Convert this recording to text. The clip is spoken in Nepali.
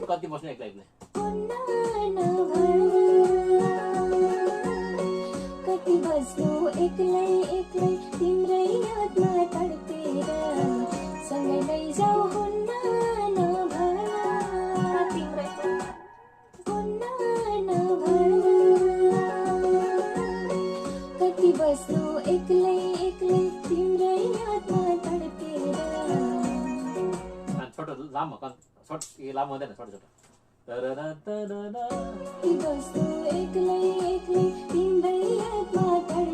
कति बस्ने एक्लै एक्लै कति बस्नु एक्लै एक्लै तिम्रै यादमा तडपेर सँगै लैजाऊ हुन्न नभन तिम्रै हुन्न नभन कति बस्नु एक्लै एक्लै तिम्रै यादमा तडपेर छोटो लामो छोट लामो हुँदैन छोटो छोटो बस्नु एक्लै एक्लै तिम्रै यादमा